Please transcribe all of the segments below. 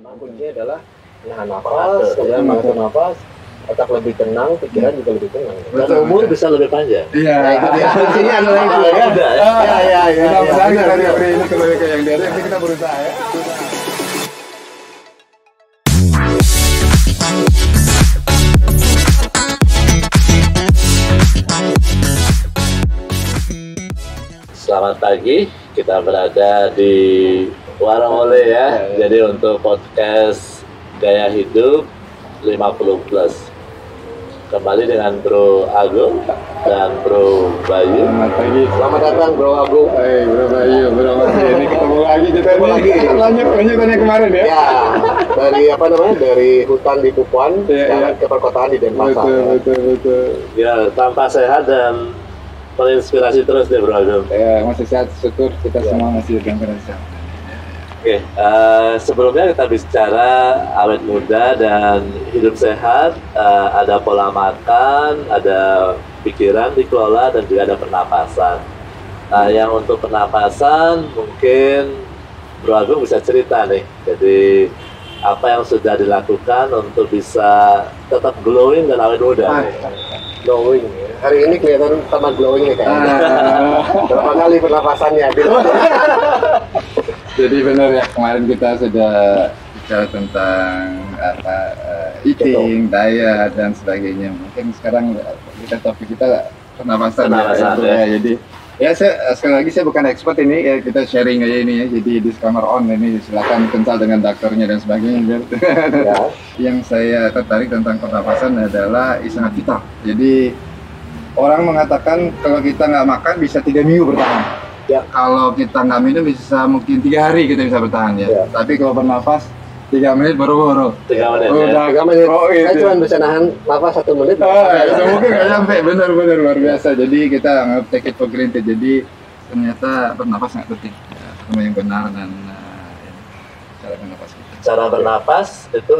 Pertama kuncinya adalah menahan nafas, kemudian mengatur nafas, otak lebih tenang, pikiran juga lebih tenang. Dan umur bisa lebih panjang. Iya. Nah, itu dia. Kuncinya adalah itu ya. Ya. Mudah-mudahan dari hari ini kembali ke yang dari ini kita berusaha ya. Selamat pagi, kita berada di Warung Ole ya. Jadi untuk podcast Gaya Hidup 50 Plus. Kembali dengan Bro Agung dan Bro Bayu. Selamat pagi. Selamat datang Bro Agung. Bro Bayu, Bro Bayu. Ini ketemu lagi kita lanjutan yang kemarin ya. Ya, dari hutan di Pupuan sekarang ke perkotaan di Denpasar. Betul. Ya, tanpa sehat dan menginspirasi terus deh Bro Agung. Ya, masih sehat, syukur kita semua masih dalam keadaan sehat. Oke, sebelumnya kita bicara awet muda dan hidup sehat, ada pola makan, ada pikiran dikelola, dan juga ada pernapasan. Yang untuk pernapasan mungkin Bro Agung bisa cerita nih, jadi apa yang sudah dilakukan untuk bisa tetap glowing dan awet muda nih. Glowing ya. Hari ini kelihatan tambah glowing nih kayaknya. Berapa kali pernapasannya? Jadi benar ya, kemarin kita sudah bicara tentang eating, diet dan sebagainya. Mungkin sekarang topik kita pernapasan ya. Jadi ya sekali lagi saya bukan expert ini ya, kita sharing aja ini ya. Jadi disclaimer on ini, silakan kental dengan dokternya dan sebagainya. Ya. Yang saya tertarik tentang pernapasan adalah sangat vital. Jadi orang mengatakan kalau kita nggak makan bisa 3 minggu bertahan. Ya. Kalau kita nggak minum bisa mungkin 3 hari kita bisa bertahan ya. Tapi kalau bernafas 3 menit baru 3 menit. Udah 3 menit. Saya cuma bisa nahan nafas 1 menit. Itu mungkin nggak sampai, benar luar biasa. Jadi kita nggak take it for granted. Jadi ternyata bernafas sangat penting. Sama yang benar dan cara bernafas kita. Cara bernapas itu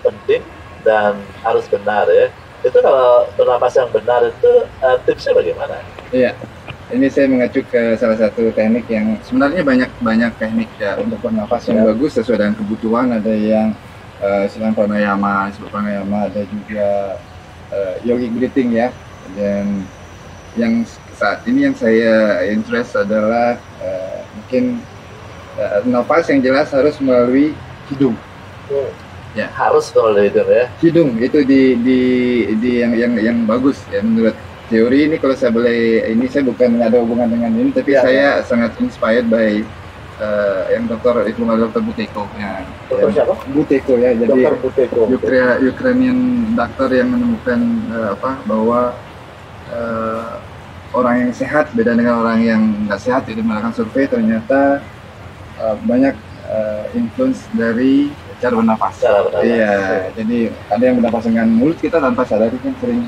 penting dan harus benar ya. Itu kalau bernapas yang benar itu tipsnya bagaimana? Iya. Ini saya mengacu ke salah satu teknik yang sebenarnya banyak teknik ya untuk bernafas yang bagus sesuai dengan kebutuhan. Ada yang istilah pranayama, ada juga yogic breathing ya. Dan yang saat ini yang saya interest adalah mungkin nafas yang jelas harus melalui hidung. Ya, harus melalui hidung ya. Hidung itu di yang bagus ya menurut teori ini. Kalau saya boleh, ini saya bukan ada hubungan dengan ini, tapi saya sangat inspired by yang dokter Buteyko ya. Dokter siapa? Buteyko ya. Jadi Dokter Buteyko. Ukrainian dokter yang menemukan bahwa orang yang sehat beda dengan orang yang nggak sehat. Itu melakukan survei, ternyata banyak influence dari cara bernafas. Iya, jadi ada yang bernafas dengan mulut kita tanpa sadar, kan sering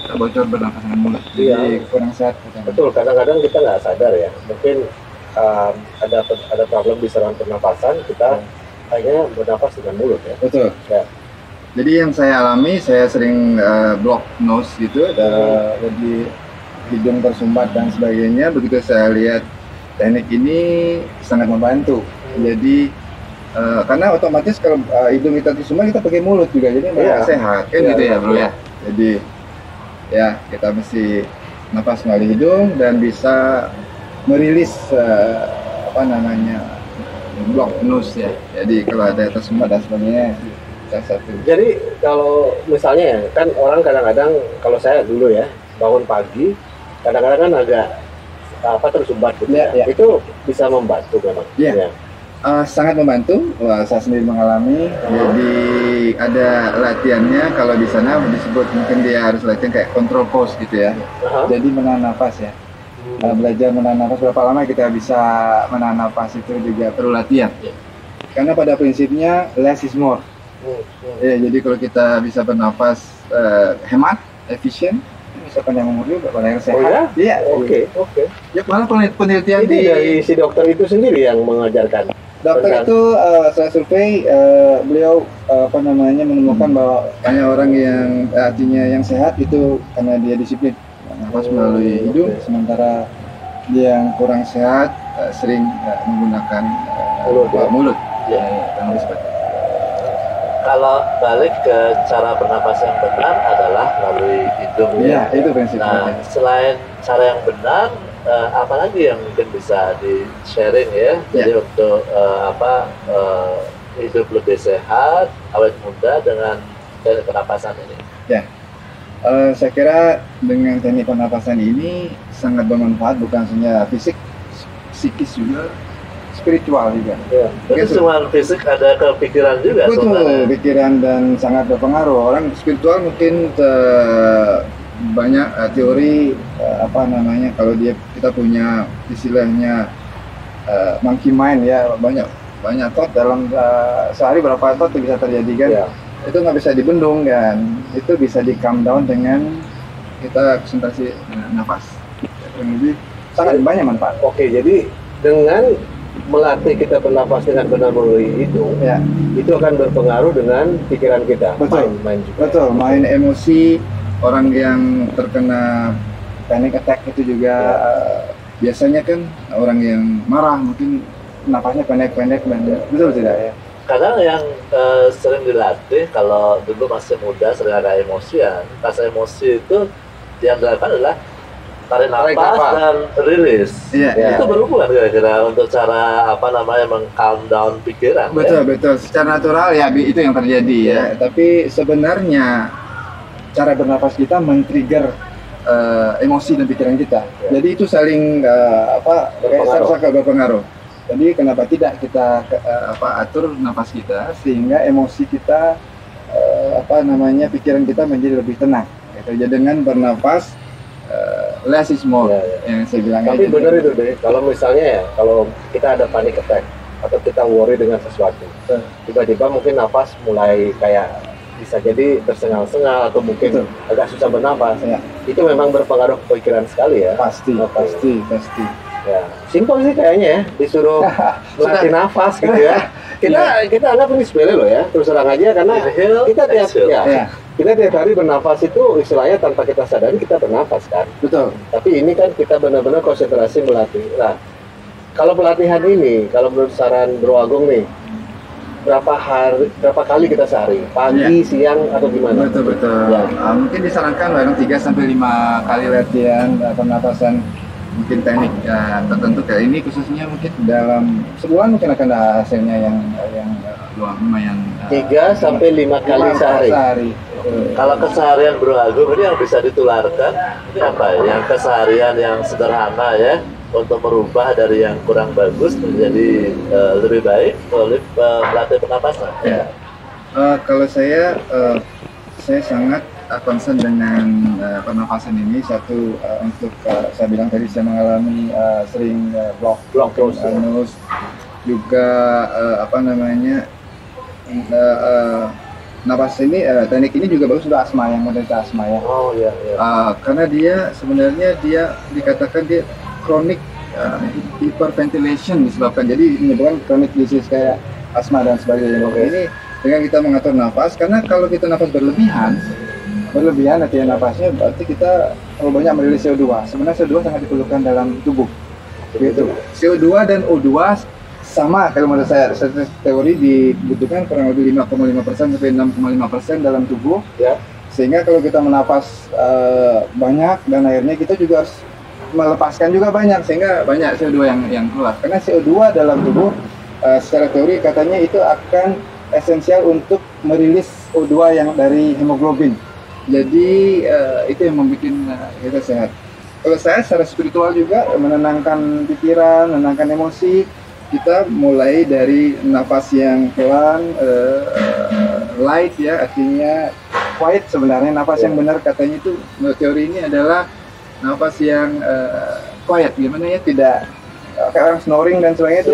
kita bocor bernafas dengan mulut, jadi kurang sehat. Betul, kadang-kadang kita nggak sadar ya, mungkin ada problem di saluran pernapasan, kita hanya bernafas dengan mulut ya. Betul. Ya. Jadi yang saya alami, saya sering block nose gitu, jadi hidung tersumbat dan sebagainya. Begitu saya lihat teknik ini sangat membantu. Jadi karena otomatis kalau hidung kita tersumbat, kita pakai mulut juga, jadi mereka sehat kan gitu ya bro ya. Jadi ya kita mesti napas melalui hidung dan bisa merilis block nose ya. Jadi kalau ada tersumbat dan sebagainya salah satu. Jadi kalau misalnya ya kan orang kadang-kadang, kalau saya dulu ya bangun pagi kadang-kadang kan agak tersumbat gitu ya. Itu bisa membantu memang. Ya. Sangat membantu. Saya sendiri mengalami. Jadi ada latihannya, kalau di sana disebut mungkin dia harus latihan kayak control pose gitu ya. Jadi menahan nafas ya. Belajar menahan nafas, berapa lama kita bisa menahan nafas itu juga perlu latihan. Karena pada prinsipnya less is more. Ya, jadi kalau kita bisa bernafas hemat, efisien, bisa panjang umur juga, panjang sehat. Iya. Oke. Ya, malah penelitian dari si dokter itu sendiri yang mengajarkan. Dokter itu saya survei, beliau menemukan bahwa banyak orang yang artinya yang sehat itu karena dia disiplin nafas melalui hidung, sementara dia yang kurang sehat sering menggunakan mulut. kurang lebih seperti itu. Kalau balik ke cara bernapas yang benar adalah melalui hidung Iya, itu prinsipnya. Nah, selain cara yang benar, apa lagi yang mungkin bisa di sharing ya? Jadi untuk hidup lebih sehat, awet muda dengan teknik pernapasan ini. Ya, saya kira dengan teknik pernapasan ini sangat bermanfaat bukan hanya fisik, psikis juga, spiritual juga. Ya. Jadi cuma fisik, ada kepikiran juga. Betul, pikiran dan sangat berpengaruh. Orang spiritual mungkin banyak teori kalau kita punya istilahnya monkey mind ya, banyak thought dalam sehari berapa thought bisa terjadi kan. Ya. Itu nggak bisa dibendung kan, itu bisa di calm down dengan kita konsentrasi nafas. Lebih sangat banyak manfaat. Oke, jadi dengan melatih kita bernafas dengan benar melalui hidung, ya, itu akan berpengaruh dengan pikiran kita. Betul, main juga. Betul, main emosi. Orang yang terkena panic attack itu juga biasanya kan orang yang marah mungkin nafasnya pendek-pendek dan betul tidak ya? Kadang yang sering dilatih kalau dulu masih muda sering ada emosian. Pas emosi itu yang dilakukan adalah tarik nafas dan rilis. Iya. Itu berhubungan kira-kira untuk cara meng-calm down pikiran. Betul, betul. Secara natural ya itu yang terjadi ya. Tapi sebenarnya cara bernafas kita men-trigger emosi dan pikiran kita. Jadi itu saling berpengaruh. Jadi kenapa tidak kita atur nafas kita sehingga emosi kita pikiran kita menjadi lebih tenang. Gitu. Jadi dengan bernafas less is more yang saya bilang. Tapi benar itu deh. Kalau misalnya kalau kita ada panic attack atau kita worry dengan sesuatu, tiba-tiba mungkin nafas mulai kayak bisa jadi tersengal-sengal atau mungkin agak susah bernafas. Ya. Itu memang berpengaruh ke pikiran sekali ya. Pasti. Ya, simpel sih kayaknya ya, disuruh melatih nafas gitu ya. Kita anggap ini sepele loh ya, terus terang aja karena kita tiap hari bernafas itu istilahnya tanpa kita sadari kita bernafas kan. Betul. Tapi ini kan kita benar-benar konsentrasi melatih. Nah, kalau pelatihan ini, kalau menurut saran Bro Agung nih, berapa kali kita sehari? Pagi, siang atau gimana? Betul. Ya. Mungkin disarankan bareng 3-5 kali latihan pernapasan. Mungkin teknik tertentu kayak ini khususnya mungkin dalam sebulan mungkin akan ada hasilnya yang lumayan 3-5 kali sehari. Kalau keseharian Bro Agung ini yang bisa ditularkan ini apa ya? Yang keseharian yang sederhana ya untuk merubah dari yang kurang bagus menjadi lebih baik oleh pelatih pernapasan. Ya. Kalau saya sangat concern dengan pernafasan ini. Satu untuk saya bilang tadi saya mengalami sering block nose juga nafas ini teknik ini juga bagus untuk asma yang menderita asma ya. Oh iya. Karena dia sebenarnya dikatakan dia chronic hyperventilation disebabkan, jadi menyebabkan chronic disease kayak asma dan sebagainya. Ini dengan kita mengatur nafas, karena kalau kita nafas berlebihan latihan nafasnya berarti kita terlalu banyak merilis CO2. Sebenarnya CO2 sangat diperlukan dalam tubuh. Gitu. CO2 dan O2 sama kalau menurut saya teori dibutuhkan kurang lebih 5,5% sampai 6,5% dalam tubuh. Ya. Sehingga kalau kita menapas banyak dan akhirnya kita juga harus melepaskan juga banyak sehingga banyak CO2 yang keluar. Karena CO2 dalam tubuh secara teori katanya itu akan esensial untuk merilis O2 yang dari hemoglobin. Jadi itu yang membuat kita sehat. Kalau saya secara spiritual juga menenangkan pikiran, menenangkan emosi. Kita mulai dari nafas yang pelan, light ya, artinya quiet sebenarnya. Nafas yang benar katanya itu menurut teori ini adalah nafas yang quiet, gimana ya, tidak kayak orang snoring dan sebagainya itu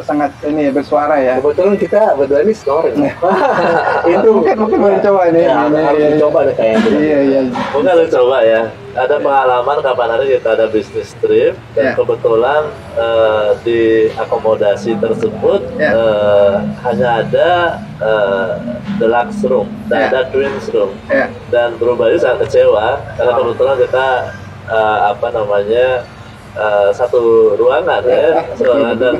sangat ini bersuara ya. Kebetulan kita berdua ini snoring. Itu mungkin boleh coba nih. Harus coba deh kayaknya. Iya. Mungkin harus coba ya. Ada pengalaman kapan hari kita ada bisnis trip dan kebetulan di akomodasi tersebut hanya ada deluxe room, dan ada twins room. Dan Bro Bayu sangat kecewa karena kebetulan kita satu ruangan ya, dan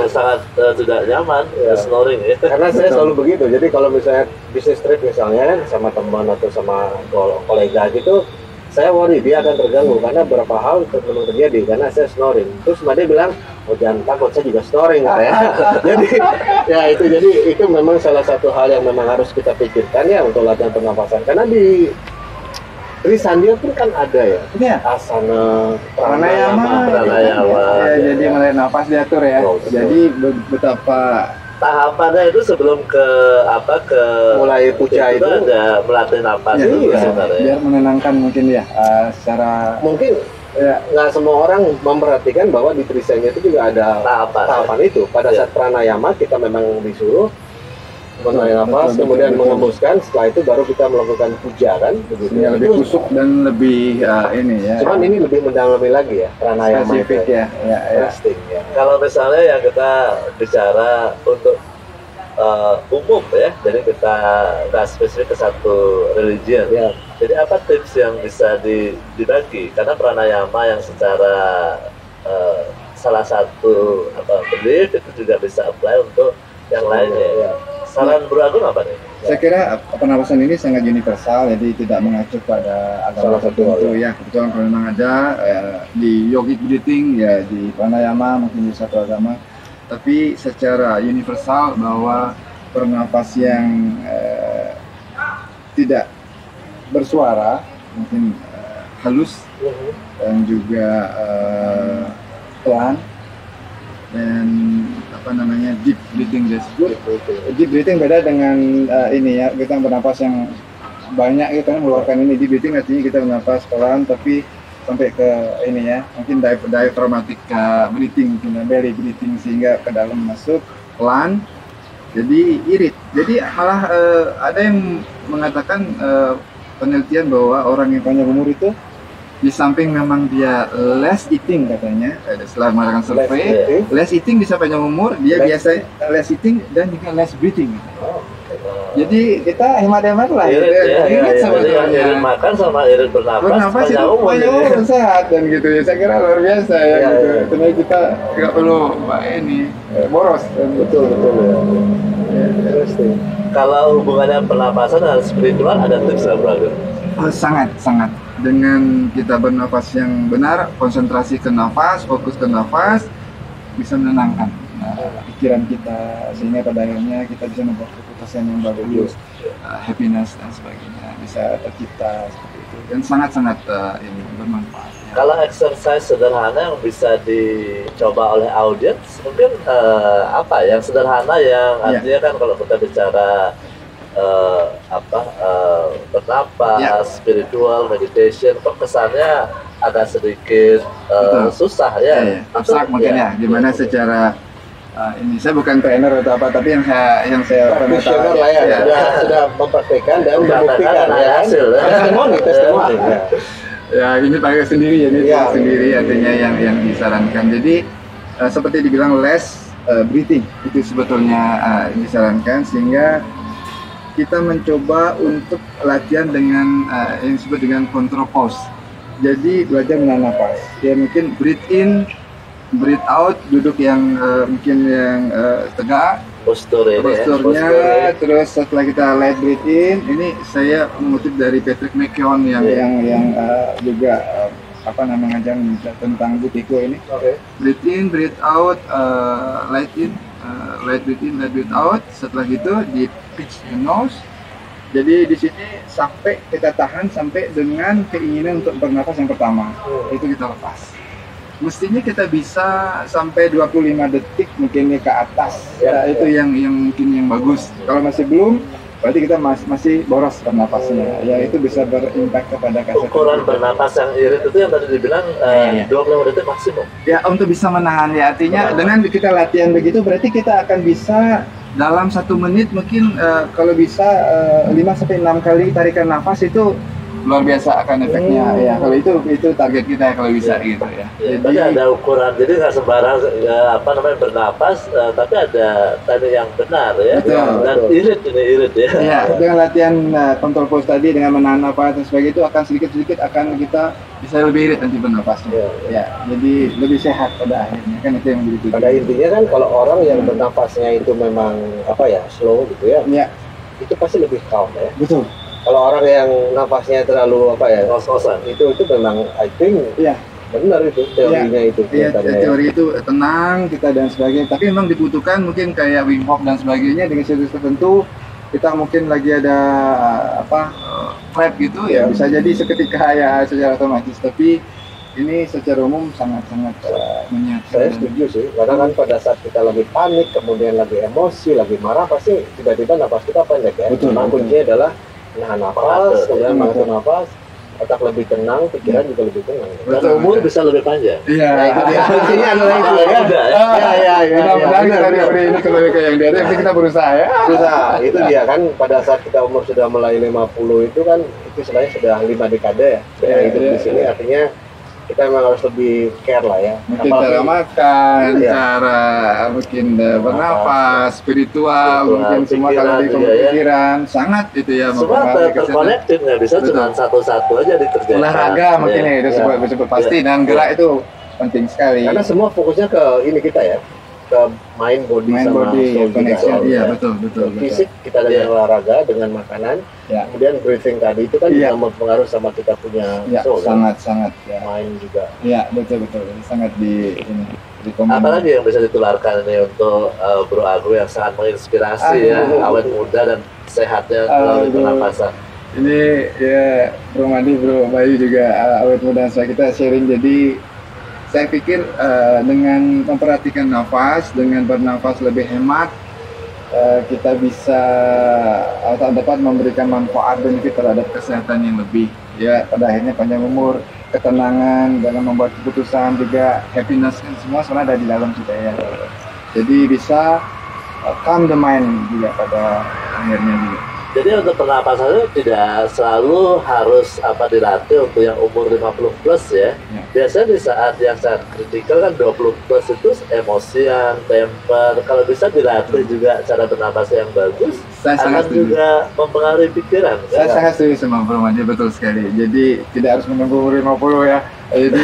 sangat tidak nyaman snoring ya. Karena saya selalu begitu. Jadi kalau misalnya bisnis trip misalnya kan sama teman atau sama kolega gitu, saya worry dia akan terganggu karena beberapa hal memang terjadi karena saya snoring. Terus dia bilang, oh jangan takut, saya juga snoring ya. Jadi ya itu memang salah satu hal yang memang harus kita pikirkan ya untuk latihan pernapasan. Karena di Trisandia pun kan ada ya, asana, pranayama. Ya, jadi mulai nafas diatur ya. Jadi betapa tahapannya itu sebelum ke mulai puja itu ada melatih napas ya, dulu ya, sebenarnya. Biar menenangkan mungkin ya secara mungkin ya, nggak semua orang memperhatikan bahwa di Trisandia itu juga ada tahapan itu. Pada saat pranayama kita memang disuruh menarik nafas, kemudian mengembuskan. Setelah itu baru kita melakukan puja kan, begitu. Ya, lebih kusuk dan lebih ini ya. Cuman ini lebih mendalami lagi ya, pranayama spesifik itu. Ya. Kalau misalnya yang kita bicara untuk umum ya, jadi kita nggak spesifik ke satu religion. Ya. Jadi apa tips yang bisa dibagi? Karena pranayama yang secara salah satu belief itu juga bisa apply untuk yang lainnya. Ya. Saran Bro Agung apa nih? Saya kira pernapasan ini sangat universal, jadi tidak mengacu pada agama tertentu ya. Kebetulan kalau memang ada di yogic breathing ya, di pranayama mungkin di satu agama, tapi secara universal bahwa pernapas yang tidak bersuara mungkin halus dan juga pelan dan deep breathing disebut. Deep breathing beda dengan ini ya, kita bernapas yang banyak kita mengeluarkan ini. Deep breathing artinya kita bernapas pelan tapi sampai ke ini ya, mungkin diaphragmatic breathing, belly breathing sehingga ke dalam masuk pelan. Jadi irit. Jadi malah ada yang mengatakan penelitian bahwa orang yang panjang umur itu di samping memang dia less eating katanya, setelah melakukan survei, less eating di sepanjang umur, dia biasa less eating dan juga less breathing. Jadi kita hemat-hemat lah. Irit sebetulnya. Makan sama irit bernapas itu panjang umur sehat dan gitu ya. Saya kira luar biasa ya gitu. Tentunya kita nggak perlu ini boros. Betul ya. Kalau hubungannya pernapasan dan spiritual ada tips nggak Bro? Sangat. Dengan kita bernafas yang benar, konsentrasi ke nafas, fokus ke nafas, bisa menenangkan pikiran kita sehingga pada akhirnya kita bisa membuat keputusan yang bagus, happiness dan sebagainya bisa tercipta seperti itu dan sangat ini bermanfaat. Kalau exercise sederhana yang bisa dicoba oleh audiens mungkin apa yang sederhana yang artinya kan kalau kita bicara bernapas, spiritual, meditation, kok kesannya agak sedikit susah ya. Abstrak mungkin ya. Gimana secara ini saya bukan trainer atau apa, tapi yang saya pernah tahu lah ya, sudah mempraktekkan dan membuktikan ya hasil. Testimoni. Ya ini pakai sendiri sendiri artinya yang disarankan. Jadi seperti dibilang less breathing itu sebetulnya disarankan sehingga kita mencoba untuk latihan dengan yang disebut dengan control pause. Jadi belajar menahan nafas. Ya mungkin breathe in, breathe out, duduk yang mungkin yang tegak. Posturnya. Terus setelah kita let breathe in, ini saya mengutip dari Patrick McKeown yang juga ngajar tentang Butiko ini. Breathe in, breathe out, let in. Let breathe in, let breathe out. Setelah itu di pitch the nose. Jadi di sini sampai kita tahan sampai dengan keinginan untuk bernafas yang pertama. Itu kita lepas. Mestinya kita bisa sampai 25 detik mungkin ke atas. Itu yang mungkin yang bagus. Kalau masih belum, berarti kita masih boros bernapasnya. Ya itu bisa berimpact kepada kasih. Ukuran bernapas yang irit itu yang tadi dibilang 25 detik maksimum. Ya untuk bisa menahan ya artinya dengan kita latihan begitu berarti kita akan bisa dalam 1 menit mungkin kalau bisa 5-6 kali tarikan nafas itu luar biasa akan efeknya. Ya kalau itu target kita kalau bisa gitu ya. Jadi ada ukuran, jadi nggak sembarang bernapas, tapi ada teknik yang benar ya. Betul, dan irit ya. Ya, dengan latihan kontrol pose tadi, dengan menahan nafas dan sebagainya, itu akan sedikit-sedikit akan kita bisa lebih irit nanti bernapasnya. Ya, jadi lebih sehat pada akhirnya, kan itu yang menjadi tujuan. Pada intinya kan kalau orang yang bernapasnya itu memang slow gitu ya, itu pasti lebih calm ya. Betul. Kalau orang yang nafasnya terlalu ngos-ngosan, itu memang I think benar itu teorinya itu. Teori itu tenang kita dan sebagainya. Tapi memang dibutuhkan mungkin kayak Wim Hof dan sebagainya dengan situasi tertentu. Kita mungkin lagi ada trap gitu ya, bisa jadi seketika ya secara otomatis. Tapi ini secara umum sangat-sangat menyenangkan. Saya setuju sih, karena kan pada saat kita lagi panik, kemudian lagi emosi, lagi marah, pasti tiba-tiba napas kita pendek ya. Betul. Kuncinya adalah menahan nafas, kemudian mengatur nafas, otak lebih tenang, pikiran juga lebih tenang. Dan umur bisa lebih panjang. Iya. Itu dia. Kuncinya adalah itu ya. Mudah-mudahan kita diberi ini kembali ke yang di atas, kita berusaha ya. Berusaha. Itu dia kan pada saat kita umur sudah mulai 50 itu kan itu sebenarnya sudah 5 dekade ya. Hidup di sini artinya kita memang harus lebih care lah ya. Mungkin cara makan, cara mungkin bernapas, spiritual, mungkin semua kalau di pikiran sangat itu ya. Semua terkonektif, nggak bisa cuma satu-satu aja dikerjakan. Olahraga mungkin ya itu sebut pasti, dan gerak itu penting sekali. Karena semua fokusnya ke ini kita ya, ke mind body connection. Iya betul. Fisik kita dengan olahraga, dengan makanan. Kemudian breathing tadi itu kan juga mempengaruhi sama kita punya soul. Sangat mind juga. Iya betul. Sangat apalagi yang bisa ditularkan ini untuk Bro Agung yang sangat menginspirasi awet muda dan sehatnya melalui pernapasan. Ini ya Bro Madi, Bro Bayu juga awet muda kita sharing. Jadi saya pikir dengan memperhatikan nafas, dengan bernafas lebih hemat, kita bisa dapat memberikan manfaat benefit terhadap kesehatan yang lebih. Ya, pada akhirnya panjang umur, ketenangan dalam membuat keputusan, juga happiness, kan semua sebenarnya ada di dalam kita ya. Jadi bisa calm the mind juga pada akhirnya juga. Jadi untuk pernapasan itu tidak selalu harus dilatih untuk yang umur 50 plus ya. Biasanya di saat yang sangat kritikal kan 20 plus itu emosian, temper. Kalau bisa dilatih juga cara bernapas yang bagus, akan juga mempengaruhi pikiran. Saya sangat setuju sama Bro Madi, betul sekali. Jadi tidak harus menunggu umur 50 ya. Jadi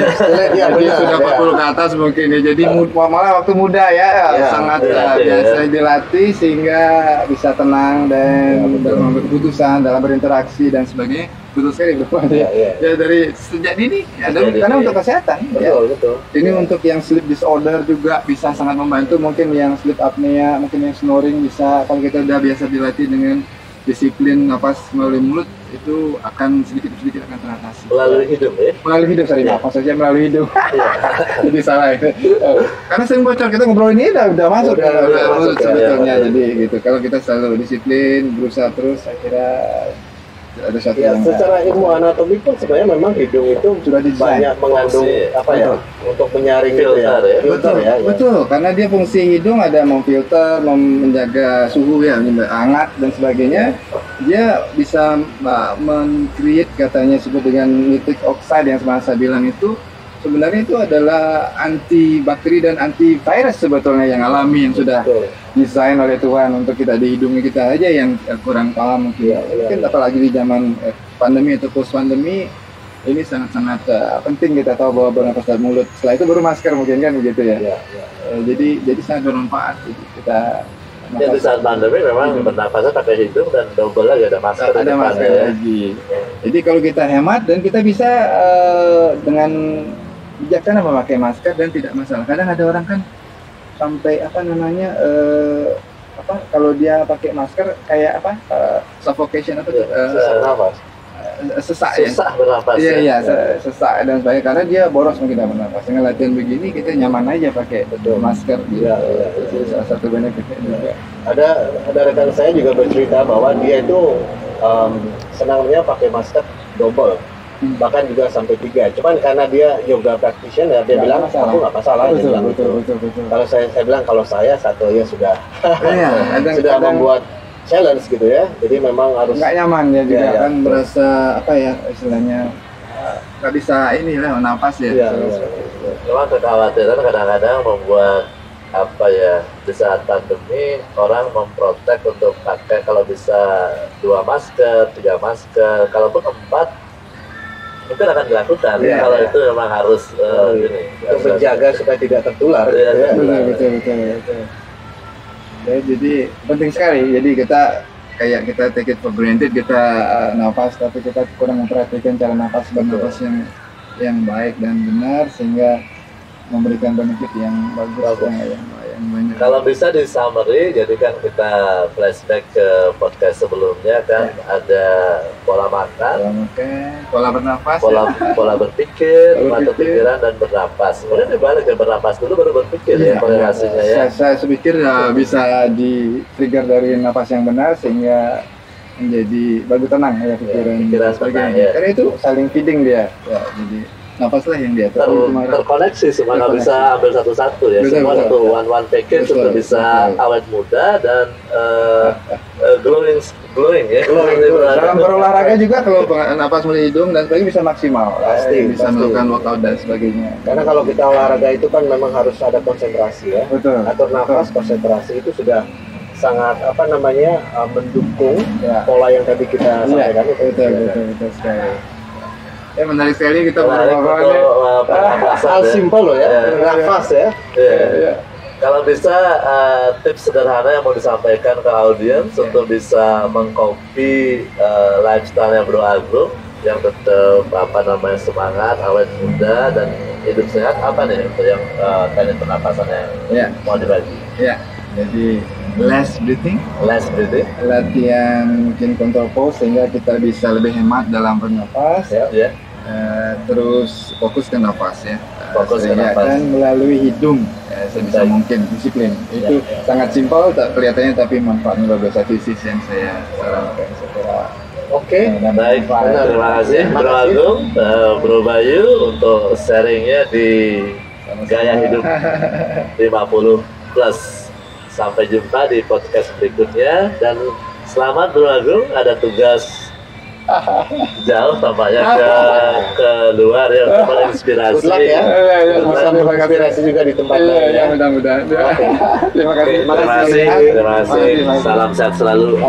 sudah 40 ke atas mungkin ya. Jadi malah waktu muda ya, sangat biasa dilatih sehingga bisa tenang dan dalam mengambil keputusan, dalam berinteraksi dan sebagainya. Betul sekali Bro Madi. Ya dari sejak dini ya, karena untuk kesehatan. Betul. Ini untuk yang sleep disorder juga bisa sangat membantu. Mungkin yang sleep apnea, mungkin yang snoring bisa, kalau kita udah biasa dilatih dengan disiplin napas melalui mulut, itu akan sedikit akan teratasi. Melalui hidup ya? Melalui hidup, maksud saya melalui hidup. Jadi salah itu. Karena sering bocor, kita ngobrol ini udah masuk sebetulnya. Jadi gitu, kalau kita selalu disiplin, berusaha terus, saya kira ada satu yang secara ilmu anatomi pun sebenarnya memang hidung itu sudah banyak mengandung untuk menyaring filter ya. Betul, karena dia fungsi hidung ada memfilter, menjaga suhu ya, hangat dan sebagainya. Dia bisa men-create katanya sebut dengan nitric oxide yang saya bilang itu. Sebenarnya itu adalah anti bakteri dan anti virus sebetulnya yang alami, yang sudah desain oleh Tuhan untuk kita di hidung kita aja yang kurang paham mungkin. Mungkin apalagi di zaman pandemi atau post pandemi ini sangat-sangat penting kita tahu bahwa bernapas dari mulut. Setelah itu baru masker mungkin kan begitu ya. Jadi sangat bermanfaat kita. Ya di saat pandemi memang bernapasnya pakai hidung dan double lagi ada masker. Ada masker lagi. Jadi kalau kita hemat dan kita bisa dengan bijaksana memakai masker dan tidak masalah. Kadang ada orang kan sampai kalau dia pakai masker kayak suffocation sesak bernapas. Iya, sesak dan sebagainya karena dia boros mungkin dalam bernapas. Dengan latihan begini kita nyaman aja pakai masker. Itu salah satu benefitnya juga. Ada rekan saya juga bercerita bahwa dia itu senangnya pakai masker double. Bahkan juga sampai 3. Cuman karena dia yoga practitioner, dia bilang aku nggak masalah. Betul. Kalau saya bilang kalau saya satu ya sudah sudah membuat challenge gitu ya. Jadi memang harus nggak nyaman ya juga ya, kan merasa apa ya istilahnya nggak bisa inilah nafas ya. Memang kekhawatiran kadang-kadang membuat apa ya di saat pandemi orang memprotek untuk pakai kalau bisa 2 masker, 3 masker, kalaupun 4 mungkin akan dilakukan kalau itu memang harus untuk menjaga supaya tidak tertular. Betul. Ya, jadi penting sekali. Jadi kita take it for granted kita nafas, tapi kita kurang memperhatikan cara nafas yang baik dan benar sehingga memberikan benefit yang bagus. Yang banyak. Kalau bisa di summary, jadi kan kita flashback ke podcast sebelumnya kan ada pola makan, pola bernafas, pola berpikir, mata pikiran dan bernapas. Kemudian dibalik ke bernapas dulu baru berpikir ya korelasinya ya. Saya pikir bisa di trigger dari nafas yang benar sehingga menjadi bagus tenang ya pikiran tenang ya. Karena itu saling feeding dia. Ya, jadi nafaslah yang dia terkoneksi semua nggak bisa ambil satu-satu ya. Semua satu one package untuk bisa awet muda dan glowing ya. Dalam berolahraga juga kalau nafas melalui hidung dan sebagainya bisa maksimal. Bisa melakukan workout dan sebagainya. Karena kalau kita olahraga itu kan memang harus ada konsentrasi ya. Atur nafas, konsentrasi itu sudah sangat mendukung pola yang tadi kita sampaikan itu. Betul sekali. Menarik sekali kita hal simpel loh ya, nafas ya. Kalau bisa tips sederhana yang mau disampaikan ke audiens untuk bisa mengcopy lifestyle yang Bro Agung yang tetap semangat, awet muda dan hidup sehat apa nih untuk yang teknik pernapasan yang mau dibagi? Ya, jadi less breathing, latihan mungkin control pose sehingga kita bisa lebih hemat dalam bernapas. Terus fokus ke nafas ya. Dan melalui hidung sebisa mungkin disiplin. Itu sangat simpel, kelihatannya tapi manfaatnya luar biasa fisis yang saya sarankan. Oke, baik. Terima kasih Bro Agung, Bro Bayu untuk sharingnya di Gaya Hidup 50 Plus. Sampai jumpa di podcast berikutnya dan selamat Bro Agung, ada tugas jauh tampaknya ke luar ya untuk menginspirasi. Good luck ya. Bisa menginspirasi juga di tempat lain ya. Mudah-mudahan. Terima kasih. Salam sehat selalu.